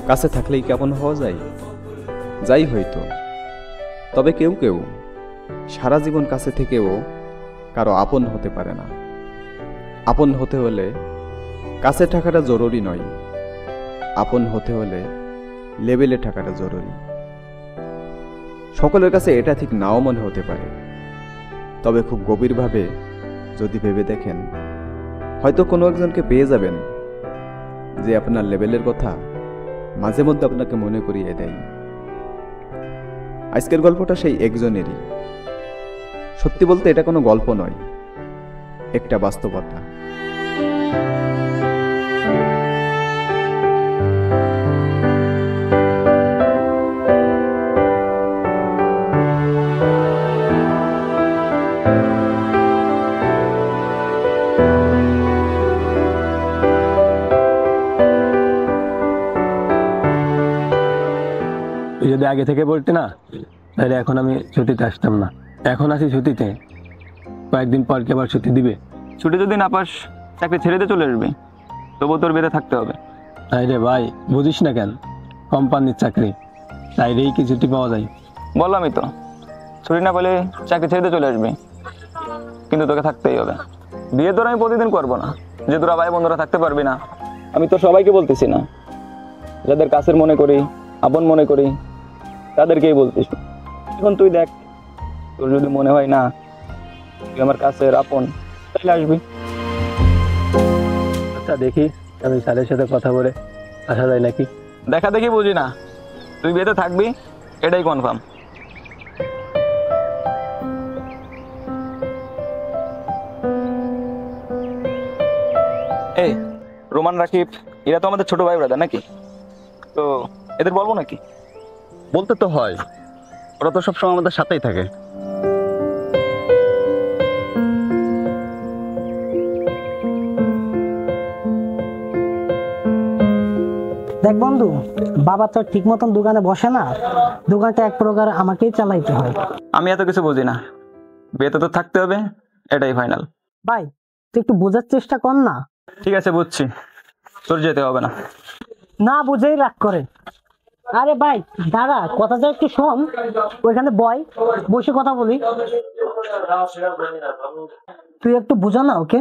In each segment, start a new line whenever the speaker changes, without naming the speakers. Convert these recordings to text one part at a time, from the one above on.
কাছে থাকলেই কেমন হওয়া যায়? যাই হয়তো, তবে কেউ কেউ সারা জীবন কাছে থেকেও কারো আপন হতে পারে না। আপন হতে হলে কাছে থাকাটা জরুরি নয়, আপন হতে হলে লেভেলে থাকাটা জরুরি। সকলের কাছে এটা ঠিক নাও মনে হতে পারে, তবে খুব গভীরভাবে যদি ভেবে দেখেন, হয়তো কোনো একজনকে পেয়ে যাবেন যে আপনার লেভেলের কথা মাঝে মধ্যে আপনাকে মনে করিয়ে দেয়। আজকের গল্পটা সেই একজনেরই। সত্যি বলতে এটা কোনো গল্প নয়, একটা বাস্তবতা।
যদি আগে থেকে বলতে না, তাহলে এখন আমি ছুটিতে আসতাম না। এখন আসি ছুটিতে, কয়েকদিন পর কি আবার ছুটি দিবে?
ছুটি যদি না পাস, চাকরি ছেড়ে দিয়ে চলে আসবি, তবু তোর বেঁধে থাকতে হবে।
আরে ভাই, বুঝিস না কেন? কোম্পানির চাকরি, চাইলেই কি ছুটি পাওয়া যায়?
বললামই তো, ছুটি না পেলে চাকরি ছেড়ে দিয়ে চলে আসবি, কিন্তু তোকে থাকতেই হবে। বিয়ে তোর আমি প্রতিদিন করবো না যে তোরা ভাই বন্ধুরা থাকতে পারবি না। আমি তো সবাইকে বলতেছি না, যাদের কাছের মনে করি, আপন মনে করি, তাদেরকেই বলতিস। এখন তুই দেখ, তোর যদি মনে হয় না তুই আমার কাছের আপন, তাহলে আসবি।
আচ্ছা দেখি, আমি স্যারের সাথে কথা বলে আসা যায় নাকি।
দেখা দেখি বুঝি না, তুই বিয়েতে থাকবি এটাই কনফার্ম। এই রোমান, রাকিব, এরা তো আমাদের ছোট ভাই ব্রাদার নাকি? তো এদের বলবো নাকি?
বলতে তো হয়, ওরা তো সবসময় আমাদের সাথেই থাকে।
দেখ বন্ধু, বাবা তো ঠিক মতন দোকানে বসে না, দোকানটা এক প্রকার আমাকেই চালাইতে হয়।
আমি এত কিছু বুঝি না, বিয়েতে তো থাকতে হবে, এটাই ফাইনাল।
ভাই তুই একটু বোঝার চেষ্টা কর না।
ঠিক আছে বুঝছি, তোর যেতে হবে না।
না বুঝেই রাগ করে। আরে ভাই দাঁড়া, কথাটা একটু শোন, ওইখানে বসে কথা বলি। তুই একটু বোঝা না ওকে।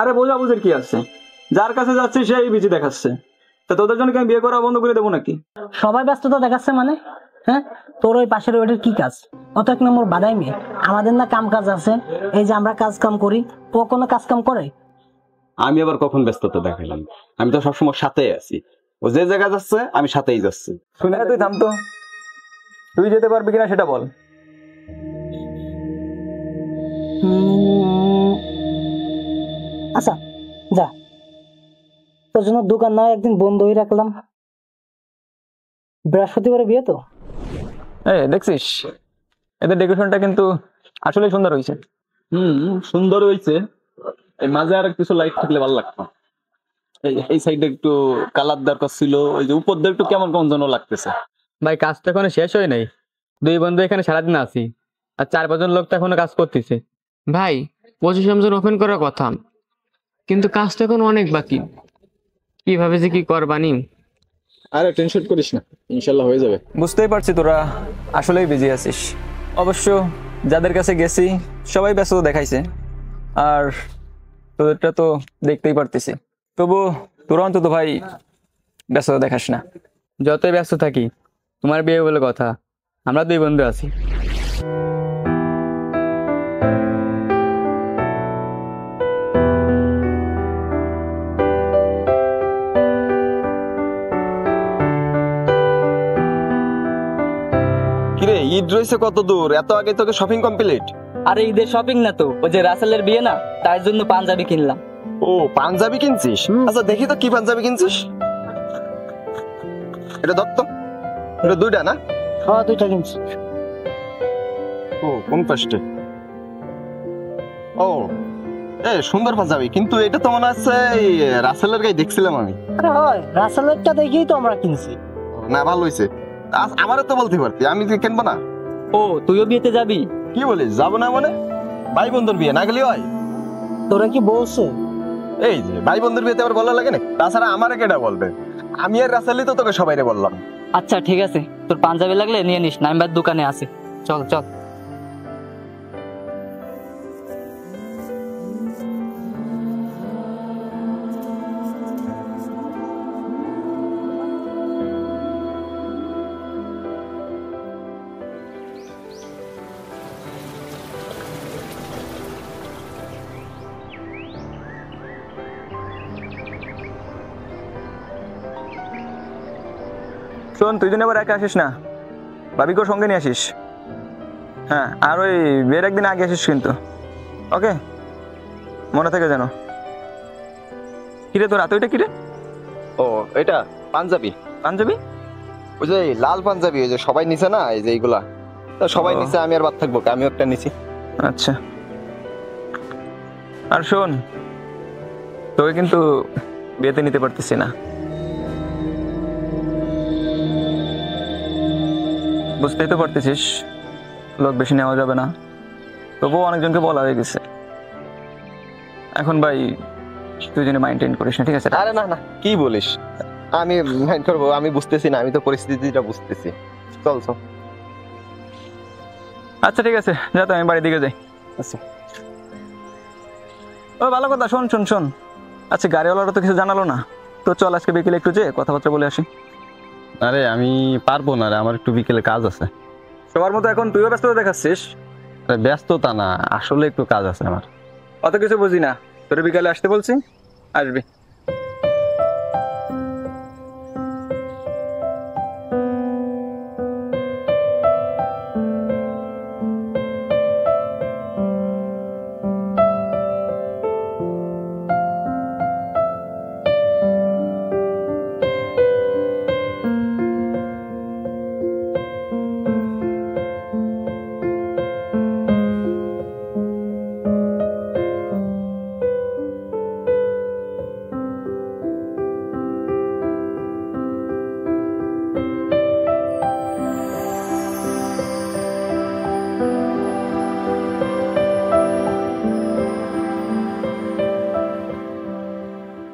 আরে বোঝা বুঝের কি আছে, যার কাছে যাচ্ছে সেই বিজি দেখাচ্ছে। তা তোদের জন্য কি আমি বিয়ে করা বন্ধ করে দেবো নাকি?
সবাই ব্যস্ততা দেখাচ্ছে মানে? হ্যাঁ, তোর ওই পাশের ওইটার কি কাজ? অত এক নম্বর বাদাই মেয়ে, আমাদের না কাম কাজ আছে, এই যে আমরা কাজ কাম করি, ও কোনো কাজ কাম করে?
আমি আবার কখন ব্যস্ততা দেখালাম? আমি তো সবসময় সাথেই আছি, ও যে জায়গায় যাচ্ছে আমি সাথেই যাচ্ছি।
শুনে তুই থাম তো, তুই যেতে পারবি কিনা সেটা বল।
আচ্ছা যা, তোর জন্য দোকান না একদিন বন্ধই রাখলাম। বৃহস্পতিবারে বিয়ে তো।
দেখছিস এদের ডেকোরেশনটা কিন্তু আসলে সুন্দর হয়েছে।
সুন্দর হয়েছে, এই মাঝে আর কিছু লাইট থাকলে ভালো লাগতো। এই সাইডে একটু কালার দরকার ছিল, ওই যে উপর দিয়ে একটু কেমন কেমন যেন লাগতেছে।
ভাই কাজ তো এখনো শেষ হয় নাই, দুই বন্ধু এখানে সারাদিন আছি, আর 4-5 জন লোক তো এখনো কাজ করতেছে। ভাই 25 জন ওপেন করার কথা, কিন্তু কাজ তো এখন অনেক বাকি, কিভাবে যে কি করবানি।
আরে টেনশন করিস না, ইনশাল্লাহ হয়ে যাবে।
বুঝতেই পারছি তোরা আসলেই বিজি আছিস। অবশ্য যাদের কাছে গেছি সবাই ব্যস্ত দেখাইছে, আর তোদেরটা তো দেখতেই পারতেছি। তবু তোরা অন্তত ভাই ব্যস্ত দেখাস না।
যতই ব্যস্ত থাকি, তোমার বিয়ে বলে কথা, আমরা দুই বন্ধু আছি।
কিরে, ঈদ রয়েছে কত দূর? এত আগে তোকে শপিং কমপ্লিট?
আরে ঈদের শপিং না তো, ওই যে রাসেলের বিয়ে না, তার জন্য পাঞ্জাবি কিনলাম।
ও পাঞ্জাবি কিনছিস? আচ্ছা দেখি তো কি পাঞ্জাবি কিনছিস। এটা দত্ত, এটা দুইটা না?
হ্যাঁ দুইটা কিনছি।
ও কোন পাশে? ও সুন্দর পাঞ্জাবি, কিন্তু এটা তো মনে হচ্ছে রাসেলের গায়ে দেখছিলাম আমি।
আরে হয়, রাসেলেরটা দেখেই তো আমরা কিনছি।
না ভালো হয়েছে, আমারও তো বলতে পারতি, আমি কিনবো না?
ও তুইও বিয়েতে যাবি?
কি বলিস, যাবো না মানে? ভাই বন্ধুর বিয়ে না গেলে হয়?
তোরা কি বলছো?
এই যে ভাই বন্ধুর বিয়েতে আবার বলা লাগে না? তাছাড়া আমারে কেটা বলবে?
আমি আর রাসেলই তো তোকে সবাইরে বললাম।
আচ্ছা ঠিক আছে, তোর পাঞ্জাবি লাগলে নিয়ে নিস, নাইমবার দোকানে আছে। চল চল।
শোন, তুই দিন এবার একা আসিস না, ভাবিকেও সঙ্গে নিয়ে আসিস। হ্যাঁ, আর ওই বিয়ের একদিন আগে আসিস কিন্তু, ওকে? মনে থাকে যেন। কিরে তোর হাতে ওইটা কিরে?
ও এটা পাঞ্জাবি।
পাঞ্জাবি?
ওই যে লাল পাঞ্জাবি, ওই যে সবাই নিছে না, এই যে এইগুলা তো সবাই নিছে, আমি আর বাদ থাকবো, আমিও একটা নিছি।
আচ্ছা, আর শোন, তোকে কিন্তু বিয়েতে নিতে পারতেছি না, বুঝতেই তো পারতেছিস, লোক বেশি নেওয়া যাবে না। তবুও অনেকজনকে বলা হয়ে গেছে। এখন ভাই তুই যেন মাইন্টেন করিস না, ঠিক আছে?
আরে না না, কি বলিস, আমি মাইন্ড করবো? আমি বুঝতেছি না, আমি তো পরিস্থিতিটা বুঝতেছি। চল চল।
আচ্ছা ঠিক আছে, যা তো, আমি বাড়ির দিকে যাই।
আচ্ছা।
ও ভালো কথা, শোন শোন শোন, আচ্ছা গাড়িওয়ালারা তো কিছু জানালো না, তো চল আজকে বিকেলে একটু যে কথাবার্তা বলে আসি।
আরে আমি পারবো না রে, আমার একটু বিকেলে কাজ আছে।
সবার মতো এখন তুইও ব্যস্ততা দেখাচ্ছিস?
আরে ব্যস্ততা না, আসলে একটু কাজ আছে আমার।
অত কিছু বুঝি না, তোর বিকালে আসতে বলছি, আসবি।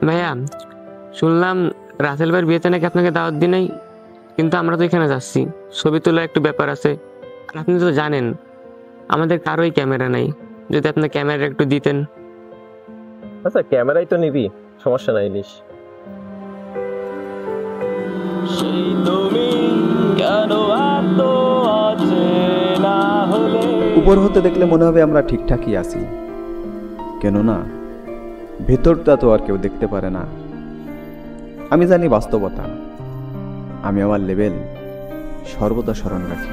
ভাইয়া, শুনলাম রাসেল ভাইয়ের বিয়েতে নাকি আপনাকে দাওয়াত দিই নাই, কিন্তু আমরা তো এখানে যাচ্ছি, ছবি তোলার একটু ব্যাপার আছে। আর আপনি তো জানেন আমাদের কারোই ক্যামেরা নাই, যদি আপনার ক্যামেরা একটু দিতেন।
আচ্ছা, ক্যামেরাই তো নিবি, সমস্যা নাই, নিস।
উপর হতে দেখলে মনে হবে আমরা ঠিকঠাকই আছি, কেননা ভেতরটা তো আর কেউ দেখতে পারে না। আমি জানি বাস্তবতা, আমি আমার লেভেল সর্বদা স্মরণ রাখি।